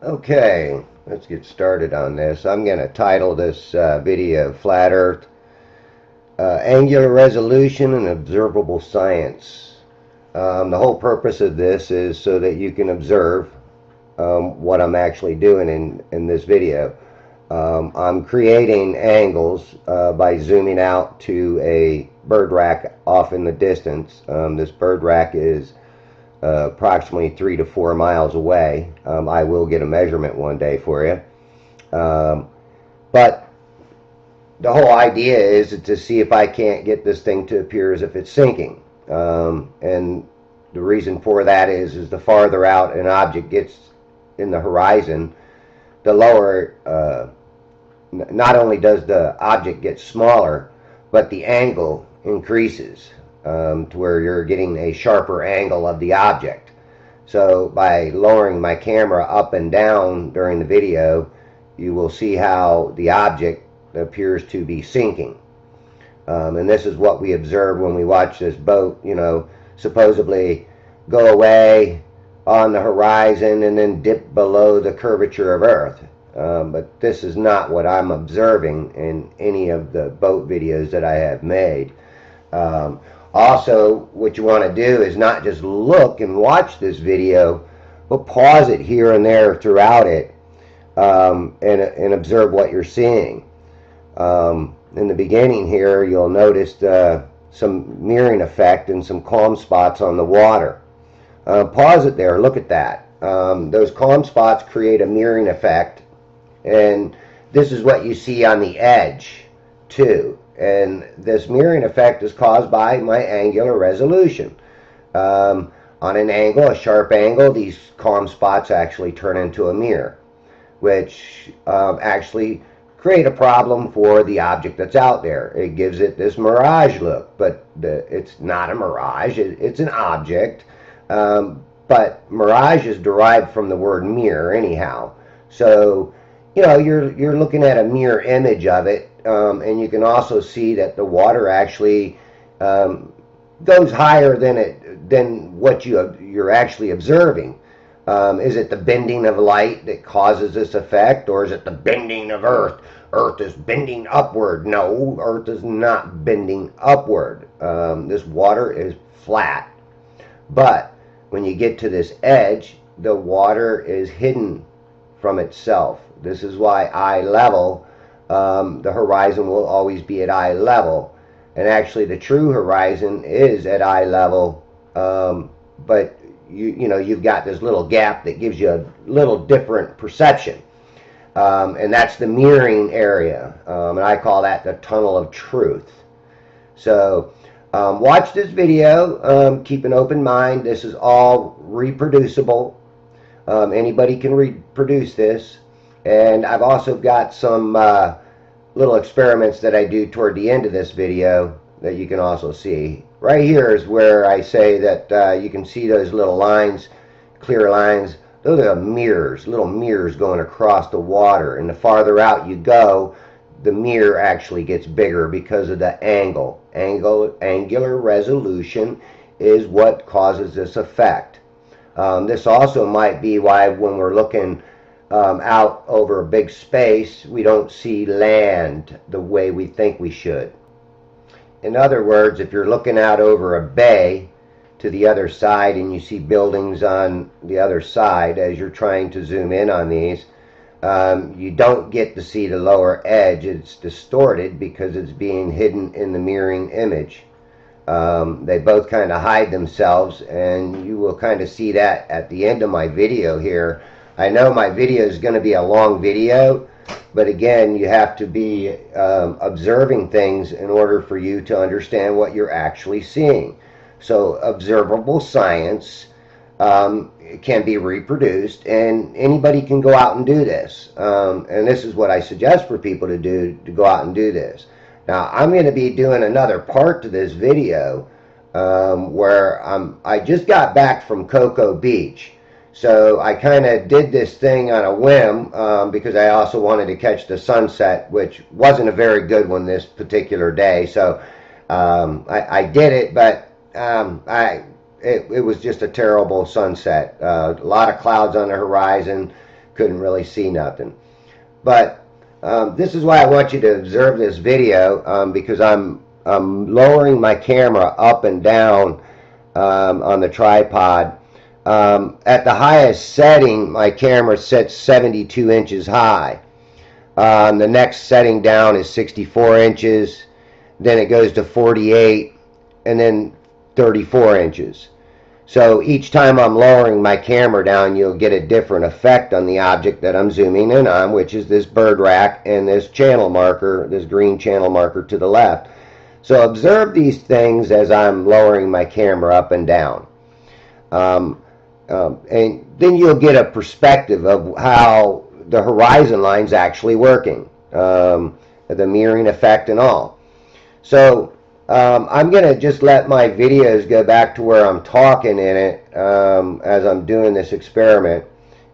Okay, let's get started on this. I'm going to title this video Flat Earth, Angular Resolution and Observable Science. The whole purpose of this is so that you can observe what I'm actually doing in this video. I'm creating angles by zooming out to a bird rack off in the distance. This bird rack is approximately 3 to 4 miles away. I will get a measurement one day for you. But the whole idea is to see if I can't get this thing to appear as if it's sinking. And the reason for that is the farther out an object gets in the horizon, the lower, not only does the object get smaller, but the angle increases. To where you're getting a sharper angle of the object. So by lowering my camera up and down during the video, you will see how the object appears to be sinking. And this is what we observe when we watch this boat, supposedly go away on the horizon and then dip below the curvature of Earth. But this is not what I'm observing in any of the boat videos that I have made. Also, what you want to do is not just look and watch this video, but pause it here and there throughout it and observe what you're seeing. In the beginning here, you'll notice some mirroring effect and some calm spots on the water. Pause it there, look at that. Those calm spots create a mirroring effect, and this is what you see on the edge too. And this mirroring effect is caused by my angular resolution. On an angle, a sharp angle, these calm spots actually turn into a mirror, which actually create a problem for the object that's out there. It gives it this mirage look, but it's not a mirage, it's an object. But mirage is derived from the word mirror anyhow. So, you're looking at a mirror image of it. And you can also see that the water actually goes higher than what you're actually observing. Is it the bending of light that causes this effect, or is it the bending of Earth? Earth is bending upward. No, Earth is not bending upward. This water is flat. But when you get to this edge, the water is hidden from itself. This is why eye level, the horizon will always be at eye level. And actually the true horizon is at eye level, but you've got this little gap that gives you a little different perception. And that's the mirroring area, and I call that the tunnel of truth. So watch this video, keep an open mind. This is all reproducible. Anybody can reproduce this. And I've also got some little experiments that I do toward the end of this video that you can also see. Right here is where I say that you can see those little lines, clear lines. Those are mirrors, little mirrors going across the water. And the farther out you go, the mirror actually gets bigger because of the angle. Angular resolution is what causes this effect. This also might be why when we're looking out over a big space, we don't see land the way we think we should. In other words, if you're looking out over a bay to the other side and you see buildings on the other side as you're trying to zoom in on these, you don't get to see the lower edge. It's distorted because it's being hidden in the mirroring image. They both kind of hide themselves, and you will kind of see that at the end of my video here. I know my video is going to be a long video, but again, you have to be observing things in order for you to understand what you're actually seeing. So observable science can be reproduced, and anybody can go out and do this. And this is what I suggest for people to do, to go out and do this. Now, I'm going to be doing another part to this video where I just got back from Cocoa Beach. So I kind of did this thing on a whim because I also wanted to catch the sunset, which wasn't a very good one this particular day. So I did it, but it was just a terrible sunset. A lot of clouds on the horizon, couldn't really see nothing. But this is why I want you to observe this video, because I'm lowering my camera up and down on the tripod. At the highest setting, my camera sets 72 inches high. The next setting down is 64 inches. Then it goes to 48, and then 34 inches. So each time I'm lowering my camera down, you'll get a different effect on the object that I'm zooming in on, which is this bird rack and this channel marker, this green channel marker to the left. So observe these things as I'm lowering my camera up and down. And then you'll get a perspective of how the horizon line's actually working, the mirroring effect and all. So I'm going to just let my videos go back to where I'm talking in it as I'm doing this experiment,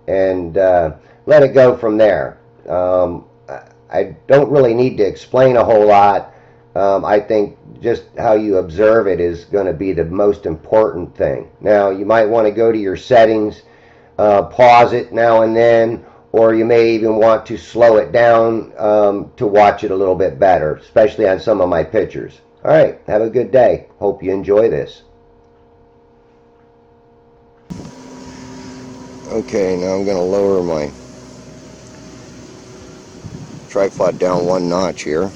and let it go from there. I don't really need to explain a whole lot. I think just how you observe it is going to be the most important thing. Now, you might want to go to your settings, pause it now and then, or you may even want to slow it down to watch it a little bit better, especially on some of my pictures. All right, have a good day. Hope you enjoy this. Okay, now I'm going to lower my tripod down one notch here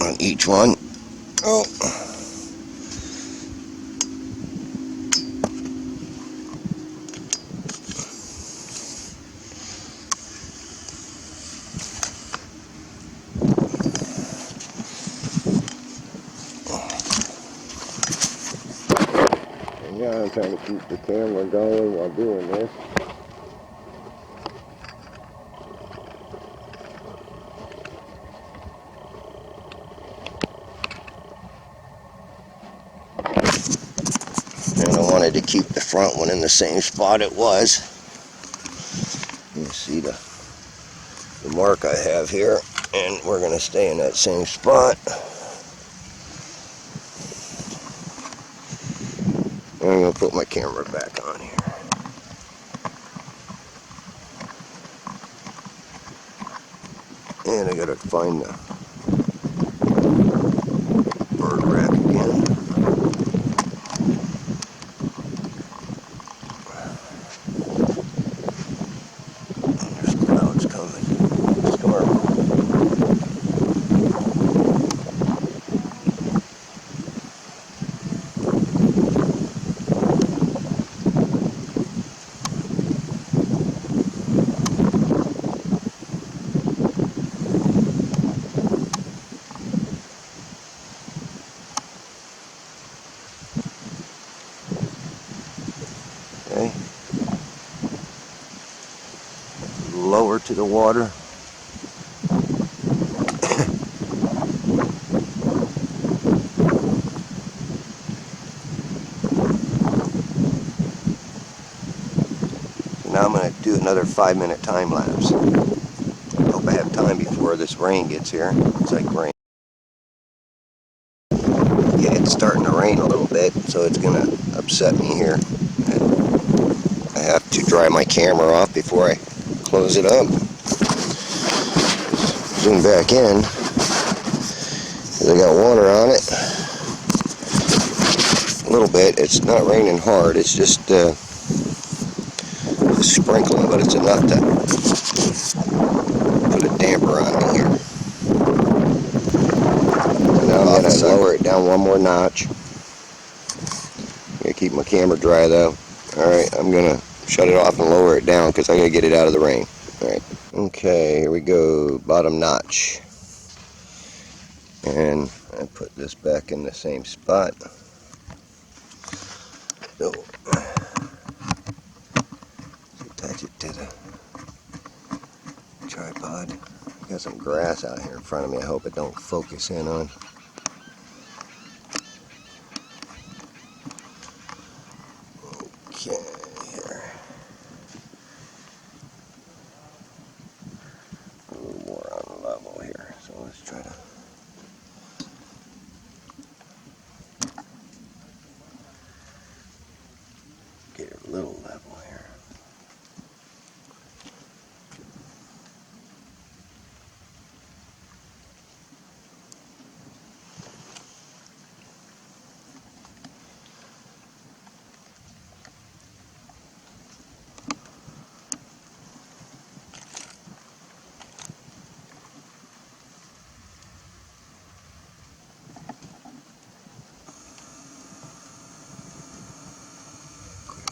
on each one. Oh. And yeah, I'm trying to keep the camera going while doing this. And I wanted to keep the front one in the same spot it was. You see the mark I have here, and we're going to stay in that same spot. And I'm going to put my camera back on here. And I got to find the bird rack again. There's clouds coming. Come on. Okay. Lower to the water. So now I'm going to do another 5-minute time lapse. Hope I have time before this rain gets here. It's like rain. Yeah, it's starting to rain a little bit, so it's going to upset me here. I have to dry my camera off before I close it up. Zoom back in, because I got water on it. A little bit. It's not raining hard. It's just sprinkling, but it's enough to put a damper on me here. And now I'm going to lower it down one more notch. I'm going to keep my camera dry though. Alright, I'm going to shut it off and lower it down because I got to get it out of the rain. Alright. Okay, here we go. Bottom notch. And I put this back in the same spot. So, attach it to the tripod. Got some grass out here in front of me. I hope it don't focus in on. Okay, here. A little more on the level here. So let's try to a little level here.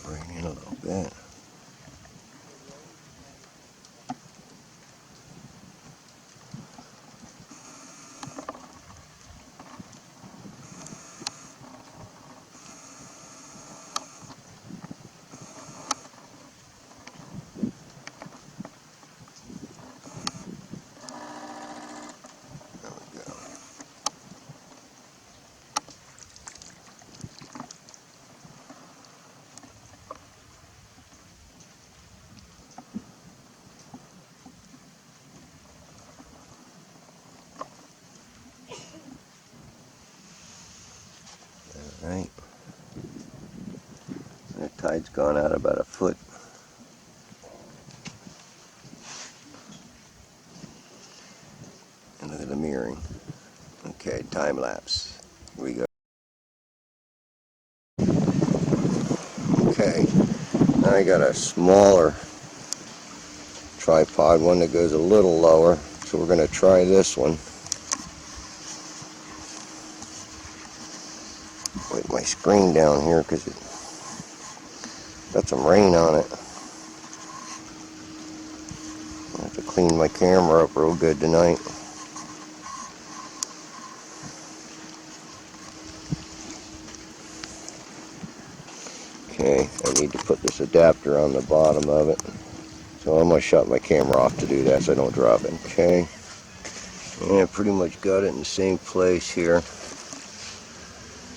Bring it in a little bit. Right. The tide's gone out about a foot. And look at the mirroring. Okay, time lapse. Here we go. Okay, now I got a smaller tripod, one that goes a little lower. So we're going to try this one with my screen down here because it got some rain on it. I have to clean my camera up real good tonight. Okay, I need to put this adapter on the bottom of it. So I'm going to shut my camera off to do that so I don't drop it. Okay, and I pretty much got it in the same place here.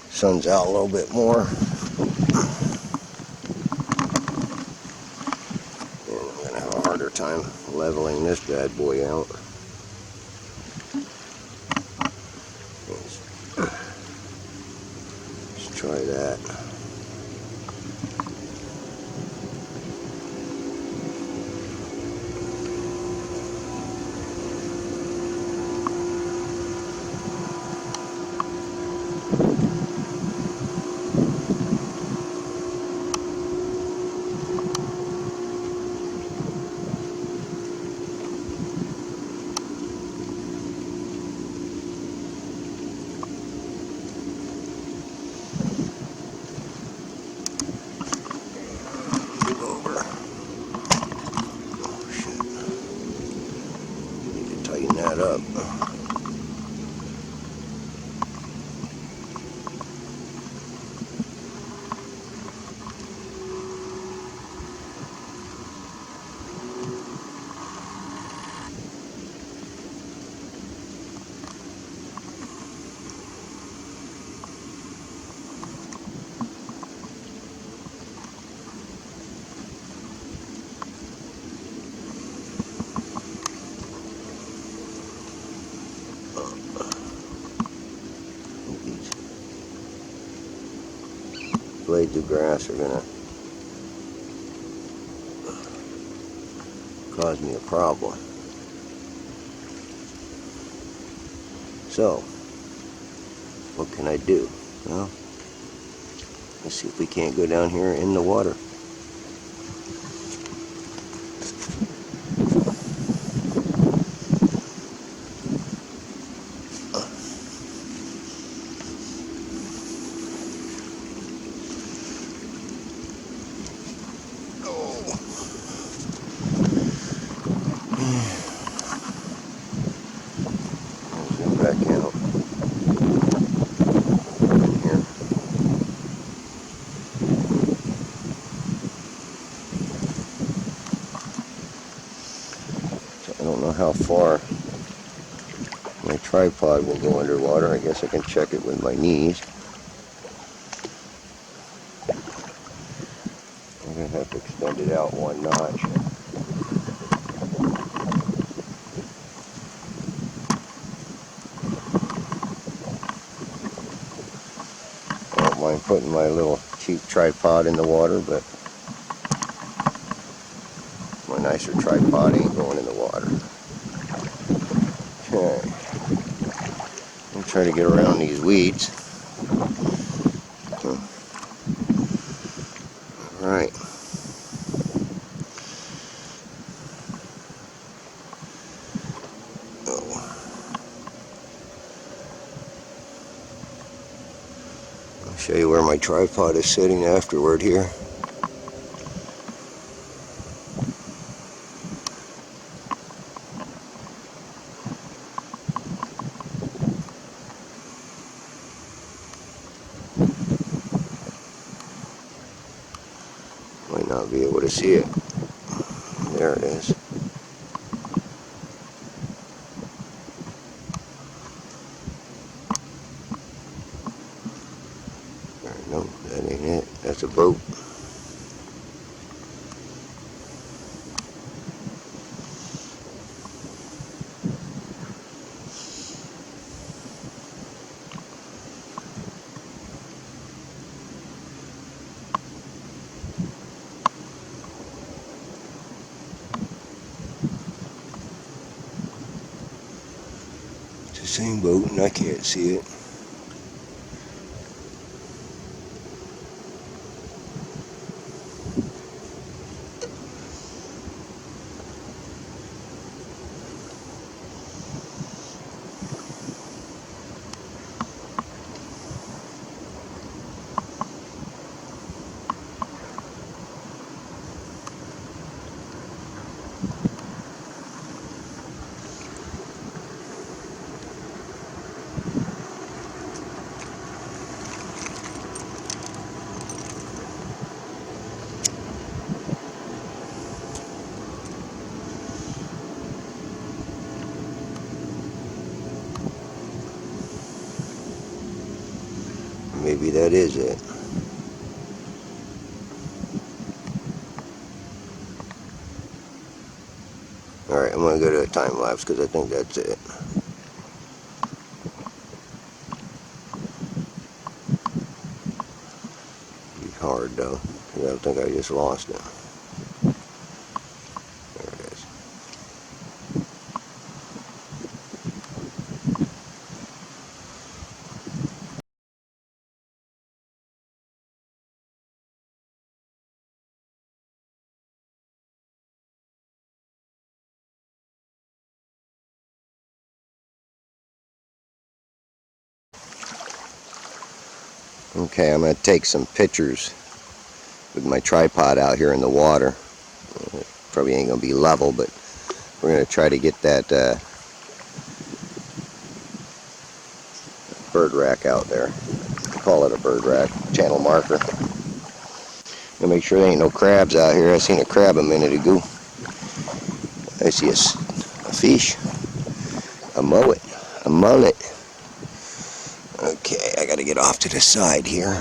Sun's out a little bit more. And I'm going to have a harder time leveling this bad boy out. Let's try that. Tighten that up. These blades of grass are gonna cause me a problem. So, what can I do? Well, let's see if we can't go down here in the water. Zoom back out in here. So I don't know how far my tripod will go underwater. I guess I can check it with my knees. I'm going to have to extend it out one notch. I don't mind putting my little cheap tripod in the water, but nicer tripod ain't going in the water. Okay. I'm try to get around these weeds. Alright. I'll show you where my tripod is sitting afterward here. Might not be able to see it. There it is. No, that ain't it. That's a boat. It's the same boat and I can't see it. Maybe that is it. Alright, I'm going to go to a time lapse because I think that's it. Be hard though, because I don't think I just lost it. There it is. Okay, I'm going to take some pictures with my tripod out here in the water. Probably ain't going to be level, but we're going to try to get that bird rack out there. Call it a bird rack, channel marker. And make sure there ain't no crabs out here. I seen a crab a minute ago. I see a fish, a mullet, a mullet. Okay, I got to get off to the side here.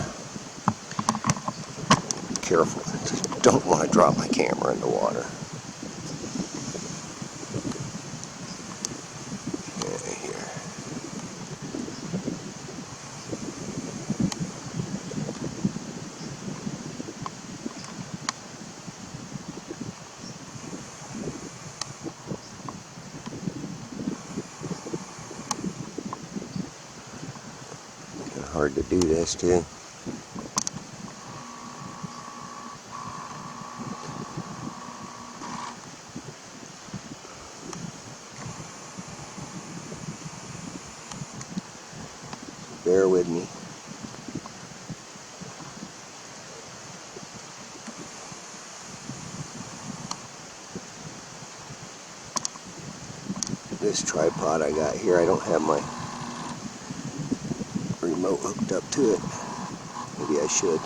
Careful, just don't want to drop my camera in the water. Here. Hard to do this too. Bear with me. This tripod I got here, I don't have my remote hooked up to it. Maybe I should.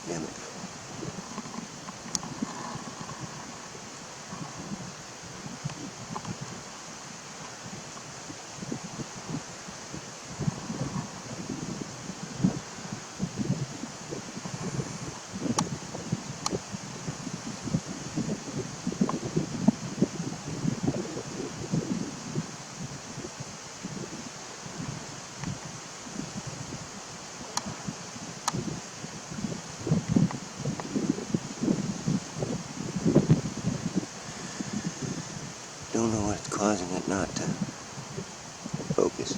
Damn it. it not to focus.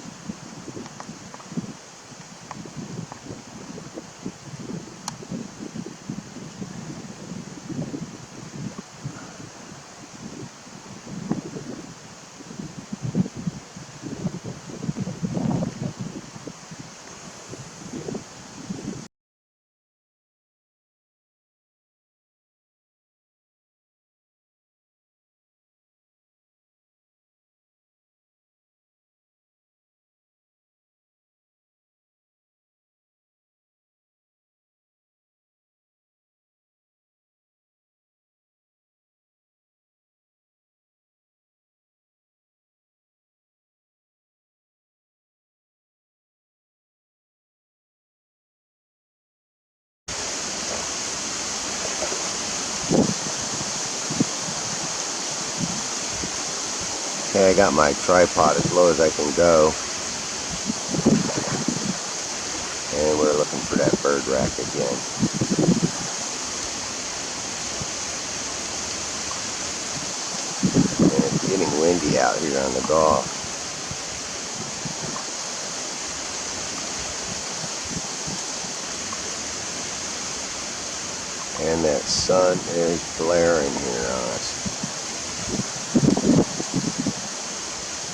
Okay, I got my tripod as low as I can go. And we're looking for that bird rack again. And it's getting windy out here on the Gulf. And that sun is glaring here on us.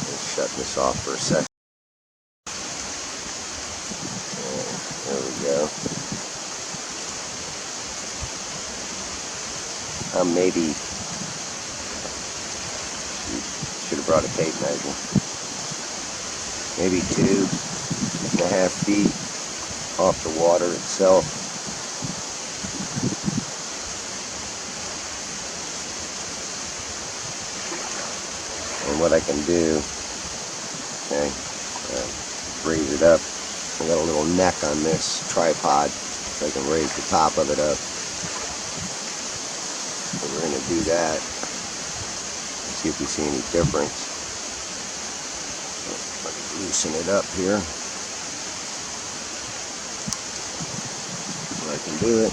Let's shut this off for a second. And there we go. Maybe should have brought a tape measure. Maybe 2.5 feet off the water itself. And what I can do, okay, raise it up. I got a little neck on this tripod, so I can raise the top of it up. So we're going to do that. See if we see any difference. Let me loosen it up here. So I can do it.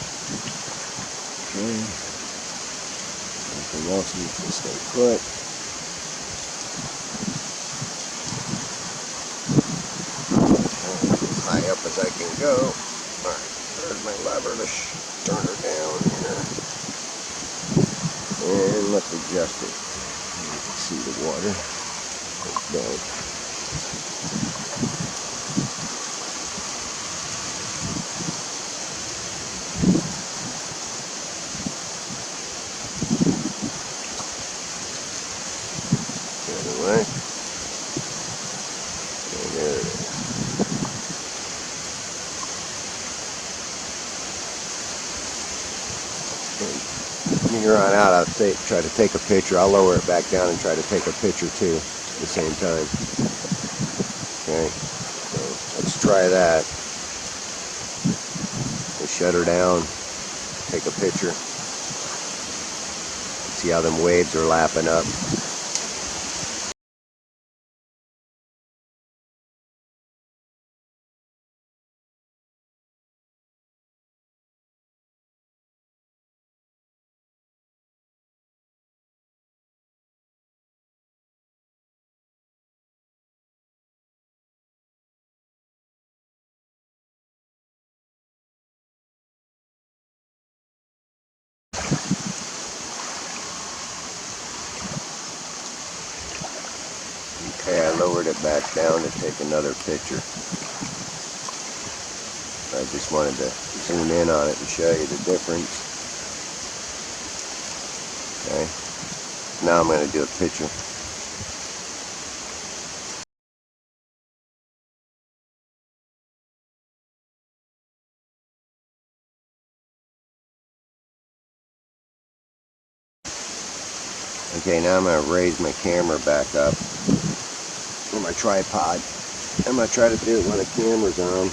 Okay. Everything else needs to stay put. As high up as I can go. Alright, there's my lever to turn her down here. And let's adjust it. You can see the water. It's down. Anyway. And there it is. From here on out, I'll try to take a picture. I'll lower it back down and try to take a picture too at the same time. Okay, so let's try that. We'll shut her down, take a picture. See how them waves are lapping up. Okay, I lowered it back down to take another picture. I just wanted to zoom in on it and show you the difference. Okay, now I'm going to do a picture. Okay, now I'm going to raise my camera back up with my tripod. I'm going to try to do it when the camera's on.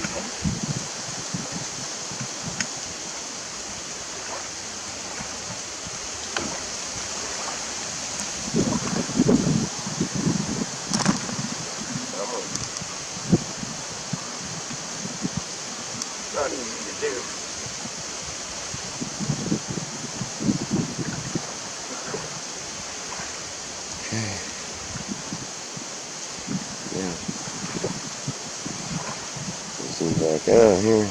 Not easy to do. Okay. Back out here.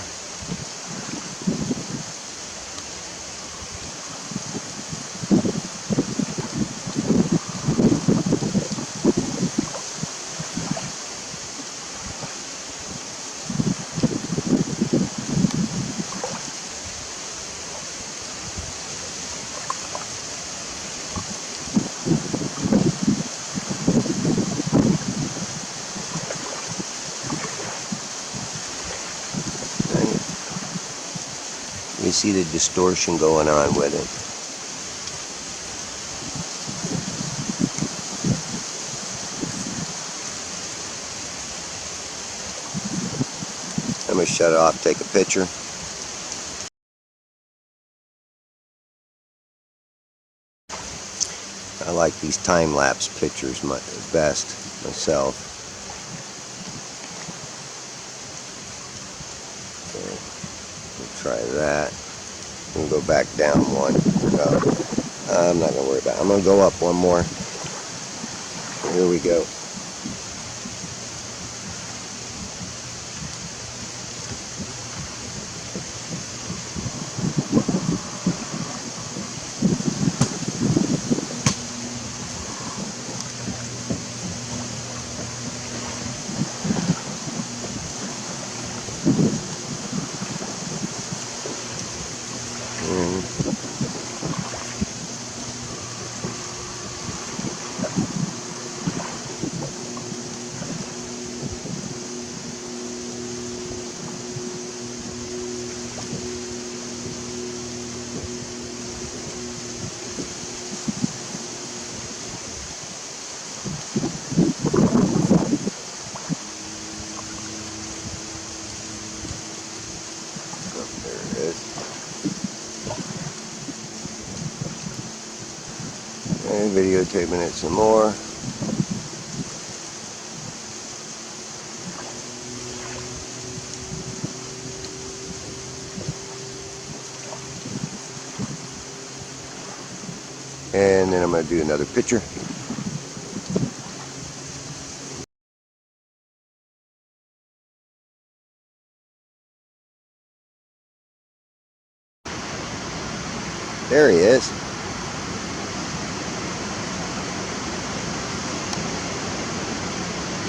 You see the distortion going on with it. I'm going to shut it off, take a picture. I like these time-lapse pictures best myself. Okay, we'll try that. We'll go back down one. No, I'm not going to worry about it. I'm going to go up one more. Here we go. There it is. And videotaping it some more. And then I'm going to do another picture. There he is.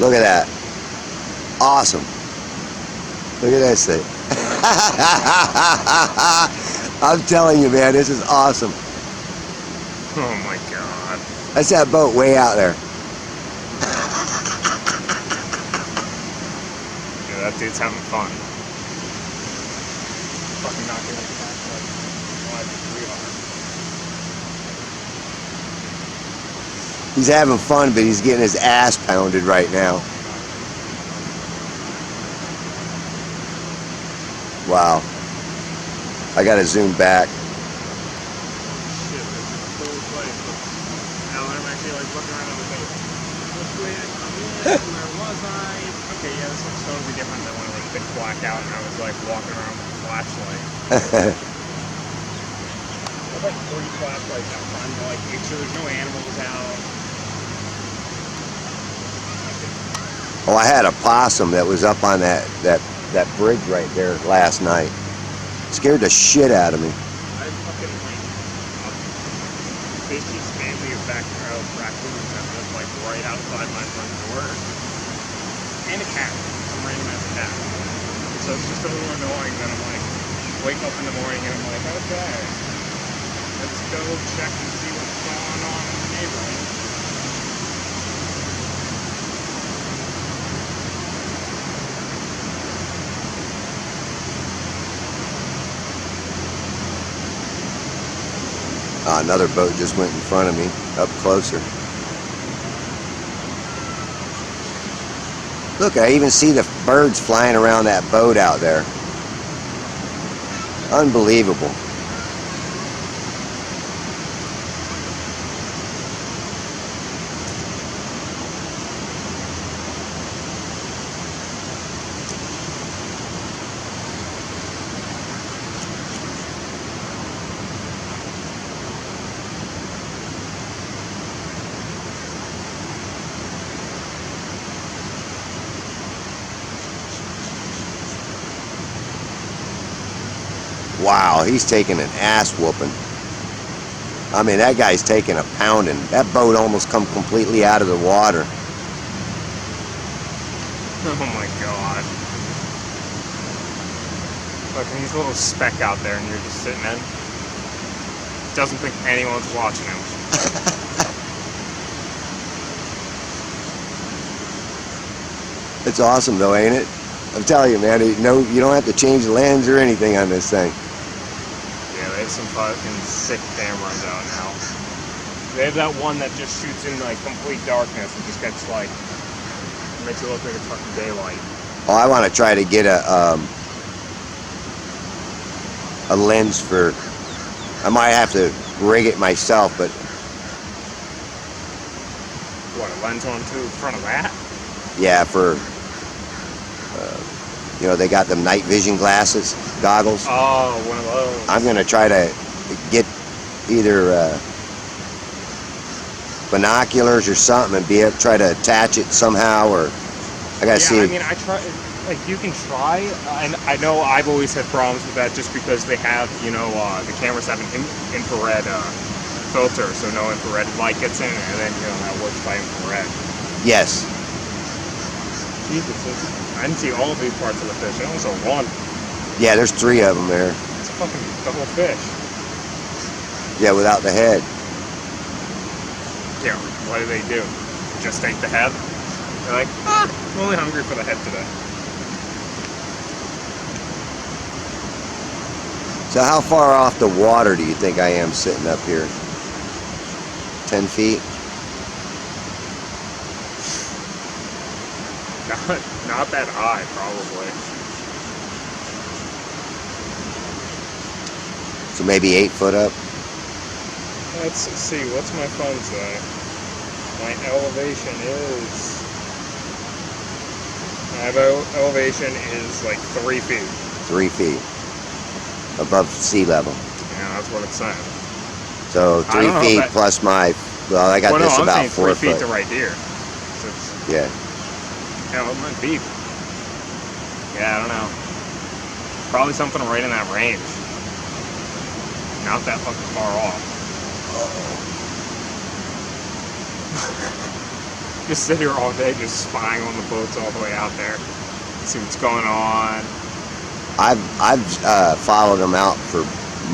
Look at that. Awesome. Look at this thing. I'm telling you, man, this is awesome. Oh my god. That's that boat way out there. Yeah, that dude's having fun. Fucking knocking like that. Like, He's having fun, but he's getting his ass pounded right now. Wow. I gotta zoom back. shit, this is a cool place. Now I'm actually like looking around the boat. Which way I come in? Where was I? Okay, yeah, this one's totally different than when it was pitch black out and I was like walking around with a flashlight. There's like 40 flashlights out front, like make sure there's no animals out. Oh, I had a possum that was up on that bridge right there last night. Scared the shit out of me. I fucking like Casey's family of raccoons that live like right outside my front door. And a cat. Some random ass cat. So it's just a little annoying that I'm like wake up in the morning and I'm like, okay, let's go check and see what's going on in the neighborhood. Another boat just went in front of me, up closer. Look, I even see the birds flying around that boat out there. Unbelievable. Wow, he's taking an ass whooping. I mean, that guy's taking a pounding. That boat almost come completely out of the water. Oh my god. Look, he's a little speck out there and you're just sitting in. Doesn't think anyone's watching him. It's awesome though, ain't it? I'm telling you, man, you don't have to change the lens or anything on this thing. Yeah, they have some fucking sick cameras out now. They have that one that just shoots in like complete darkness and just gets like, makes it look like it's fucking daylight. Oh, I want to try to get a lens for, I might have to rig it myself, but. What, a lens onto the front of that? Yeah, for, they got them night vision glasses, goggles. Oh, one of those. I'm going to try to get either binoculars or something and try to attach it somehow, or I got to see. I mean, I try, like, you can try, and I know I've always had problems with that just because they have, the cameras have an infrared filter, so no infrared light gets in, and then, that works by infrared. Yes. Jesus, I didn't see all these parts of the fish. I only saw one. Yeah, there's 3 of them there. It's fucking the whole fish. Yeah, without the head. Yeah, what do? Just take the head? They're like, I'm only hungry for the head today. So how far off the water do you think I am sitting up here? 10 feet? Not that high, probably. So maybe 8 foot up? Let's see, what's my phone say? My elevation is... My elevation is like 3 feet. 3 feet. Above sea level. Yeah, that's what it's saying. So 3 feet plus my... Well, I got this about 4 3 feet foot. to right here. So yeah. Yeah, it might be. Yeah, I don't know. Probably something right in that range. Not that fucking far off. Just sit here all day just spying on the boats all the way out there. See what's going on. I've followed them out for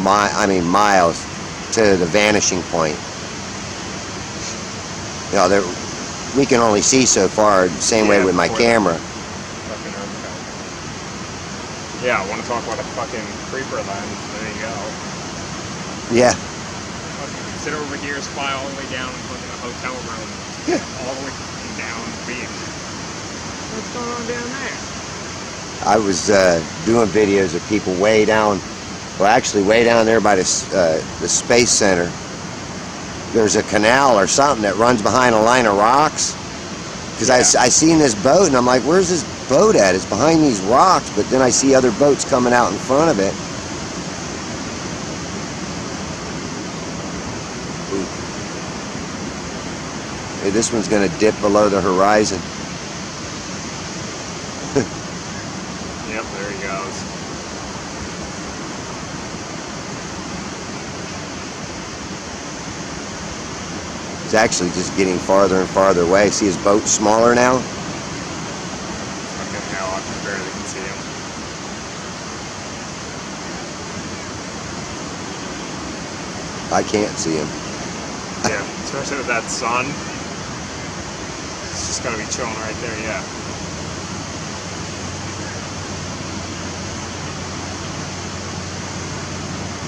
miles to the vanishing point. We can only see so far, the same way with my camera. Yeah, I want to talk about a fucking creeper lens. There you go. Yeah. Fucking sit over here, spy all the way down in fucking a hotel room. Yeah. All the way fucking down the beach. What's going on down there? I was doing videos of people way down, well actually way down there by the Space Center. There's a canal or something that runs behind a line of rocks. Because I seen this boat and I'm like, where's this boat at? It's behind these rocks, but then I see other boats coming out in front of it. Hey, this one's going to dip below the horizon. Yep, there he goes. It's actually just getting farther and farther away. See his boat smaller now? Fucking hell, I barely can see him. I can't see him. Yeah, especially with that sun. It's just gonna be chilling right there, yeah.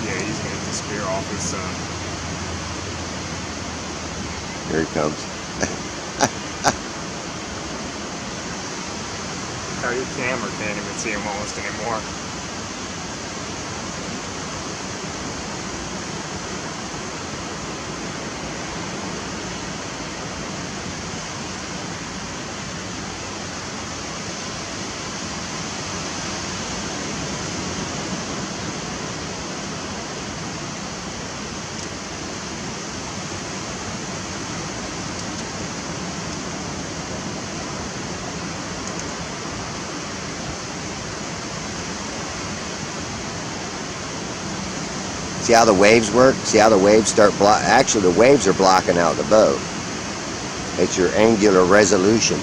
Yeah, he's gonna disappear off his sun. Here he comes. How your camera can't even see him almost anymore. See how the waves work? See how the waves start actually the waves are blocking out the boat. It's your angular resolution.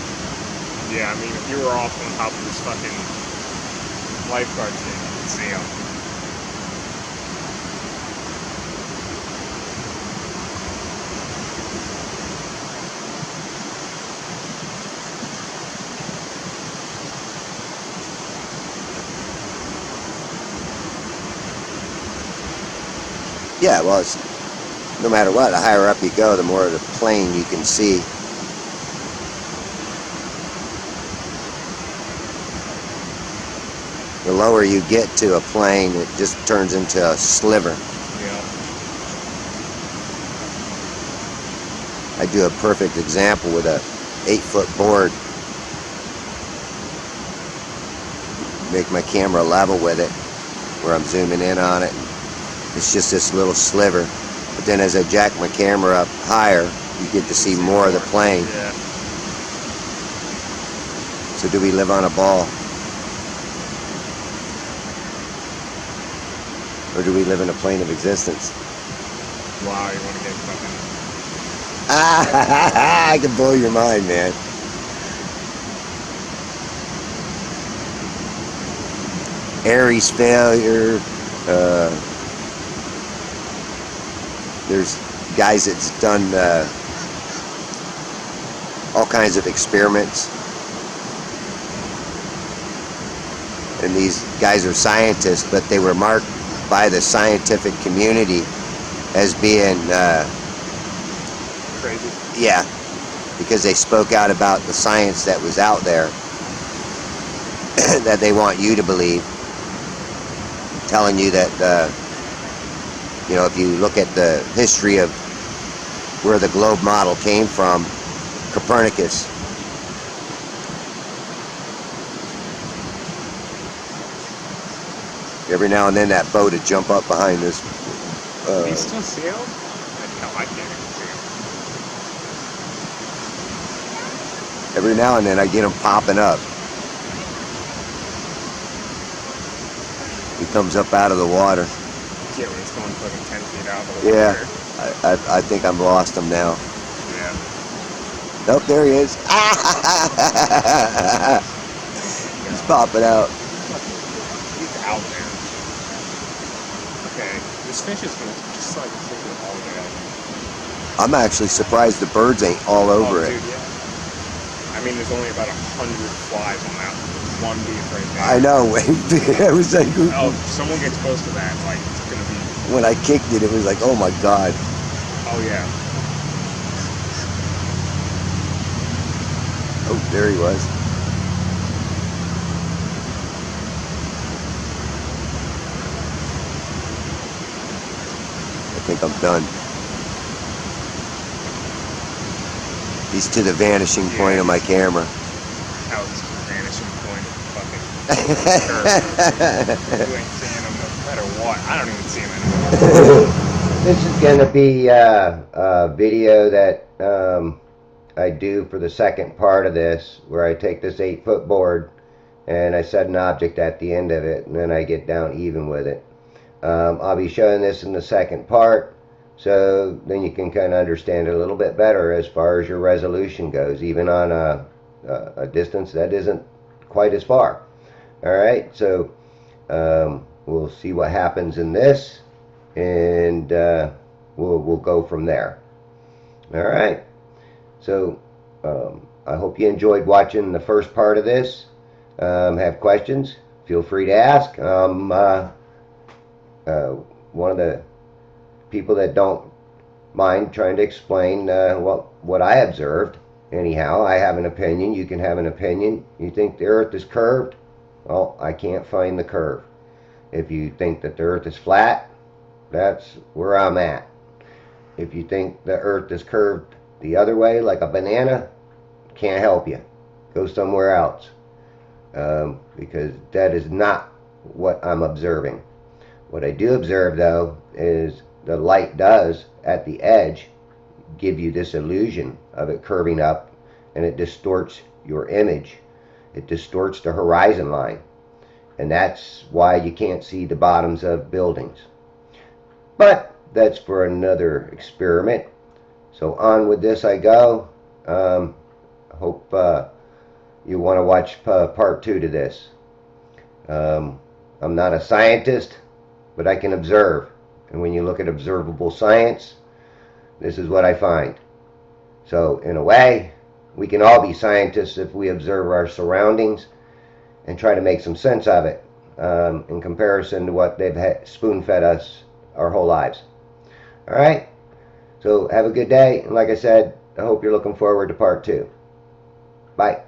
Yeah, I mean, if you were off on top of this fucking lifeguard thing, you could see them. Yeah, well, it's, no matter what, the higher up you go, the more of the plane you can see. The lower you get to a plane, it just turns into a sliver. Yeah. I do a perfect example with a 8-foot board. Make my camera level with it, where I'm zooming in on it. It's just this little sliver. But then as I jack my camera up higher, you get to see more of the plane. Yeah. So do we live on a ball? Or do we live in a plane of existence? Wow, you want to get fucking... I can blow your mind, man. Aries failure. There's guys that's done all kinds of experiments. And these guys are scientists, but they were marked by the scientific community as being crazy. Yeah, because they spoke out about the science that was out there that they want you to believe, telling you that you know, if you look at the history of where the globe model came from, Copernicus. Every now and then that boat would jump up behind this. Can you still see them? No, I can't even see them. Every now and then I get them popping up. He comes up out of the water. Yeah, when it's going fucking 10 feet out of the Yeah, water. I think I've lost him now. Yeah. Nope, there he is. He's popping out. He's out there. Okay, this fish is going to just like take it all the way out. I'm actually surprised the birds ain't all over it. Dude, yeah. I mean, there's only about 100 flies on that one beef right there. I know. It was like, oh, if someone gets close to that, like, it's going to be... When I kicked it, it was like, oh my God. Oh, yeah. Oh, there he was. I think I'm done. He's to the vanishing point of my camera. That was the vanishing point of fucking... You ain't seeing him no matter what. I don't even see him anymore. This is going to be a video that I do for the second part of this, where I take this 8-foot board and I set an object at the end of it, and then I get down even with it. I'll be showing this in the second part, so then you can kind of understand it a little bit better as far as your resolution goes, even on a distance that isn't quite as far. Alright, so we'll see what happens in this, and we'll go from there. Alright, so I hope you enjoyed watching the first part of this. Have questions, feel free to ask. One of the people that don't mind trying to explain what I observed. Anyhow, I have an opinion. You can have an opinion. You think the earth is curved? Well, I can't find the curve. If you think that the earth is flat, that's where I'm at. If you think the earth is curved the other way like a banana, can't help you. Go somewhere else. Because that is not what I'm observing. What I do observe, though, is the light does, at the edge, give you this illusion of it curving up, and it distorts your image. It distorts the horizon line. And that's why you can't see the bottoms of buildings. But that's for another experiment. So on with this I go. Hope you want to watch part 2 to this. I'm not a scientist, but I can observe. And when you look at observable science, this is what I find. So in a way, we can all be scientists if we observe our surroundings and try to make some sense of it, in comparison to what they've spoon-fed us our whole lives. All right? So have a good day. And like I said, I hope you're looking forward to part 2. Bye.